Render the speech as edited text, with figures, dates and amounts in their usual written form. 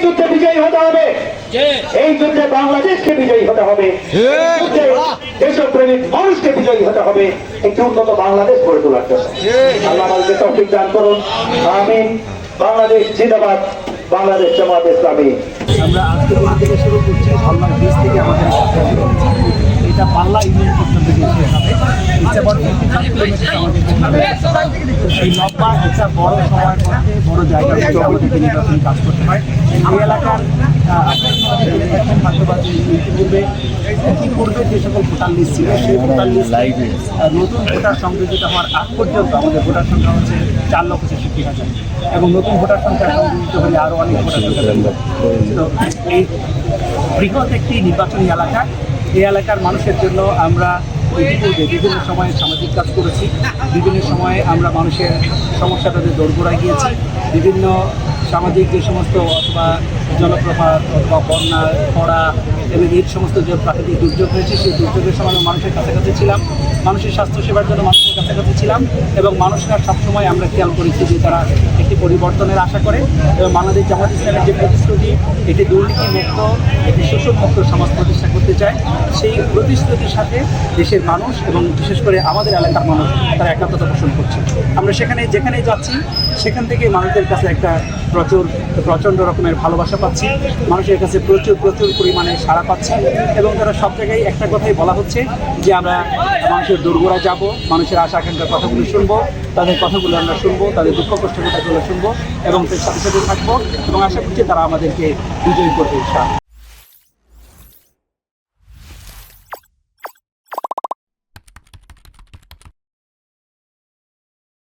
যুদ্ধে বিজয়ী হতে হবে, এই যুদ্ধে বাংলাদেশকে বিজয়ী হতে হবে, দেশপ্রেমিক মানুষকে বিজয়ী হতে হবে একটি উন্নত বাংলাদেশ গড়ে তোলার জন্য। আল্লাহ আমাদেরকে তৌফিক দান করুন, আমিন। বাংলাদেশ জিন্দাবাদ, বাংলাদেশ জামাত ইসলামী। আমরা আজকে থেকে শুরু করছি পাল্লা ব্রিজ থেকে আমাদের এটা পাল্লা ইউনিয়ন পর্যন্ত গিয়ে শেষ হবে। এই লম্বা একটা বড় সময়ের মধ্যে বড় জায়গা থেকে আমাদেরকে নির্বাচনী কাজ করতে হয়। এই এলাকার ইতিপূর্বে যে সকল ভোটার লিস্ট ছিল সেই ভোটার লিস্ট নতুন ভোটার সংযোজিত হওয়ার আগ পর্যন্ত আমাদের ভোটার সংখ্যা হচ্ছে 4,66,000 এবং নতুন ভোটার সংখ্যা সংযোজিত হলে আরও অনেক ভোটার সংখ্যা। তো এই বৃহৎ একটি নির্বাচনী এলাকা, এই এলাকার মানুষের জন্য আমরা ইতিপূর্বে বিভিন্ন সময়ে সামাজিক কাজ করেছি, বিভিন্ন সময়ে আমরা মানুষের সমস্যা তাদের দোরগোড়ায় গিয়েছি, বিভিন্ন সামাজিক যে সমস্ত অথবা জলপ্রপাত অথবা বন্যা খরা এবং এই সমস্ত যে প্রাকৃতিক দুর্যোগ হয়েছে সেই দুর্যোগের সময় মানুষের কাছাকাছি ছিলাম, মানুষের স্বাস্থ্যসেবার জন্য মানুষের কাছাকাছি ছিলাম এবং মানুষরা সবসময় আমরা খেয়াল করেছি যে তারা একটি পরিবর্তনের আশা করে এবং বাংলাদেশ জামাত ইসলামের যে প্রতিশ্রুতি একটি দুর্নীতিমুক্ত একটি শোষণমুক্ত সমাজ প্রতিষ্ঠা করতে চায়, সেই প্রতিশ্রুতির সাথে দেশের মানুষ এবং বিশেষ করে আমাদের এলাকার মানুষ তারা একাত্মতা পোষণ করছে। আমরা যেখানেই যাচ্ছি সেখান থেকে মানুষদের কাছে একটা প্রচণ্ড রকমের ভালোবাসা পাচ্ছি, মানুষের কাছে প্রচুর পরিমাণে সাড়া পাচ্ছি এবং তারা সব জায়গায় একটা কথাই বলা হচ্ছে যে আমরা মানুষের দোরগোড়ায় যাব, মানুষের আশা আকাঙ্ক্ষার কথাগুলো শুনবো, তাদের কথাগুলো আমরা শুনবো, তাদের দুঃখ কষ্টের কথাগুলো শুনবো এবং তার সাথে সাথে থাকবো এবং আশা করছি তারা আমাদেরকে বিজয়ী করবে।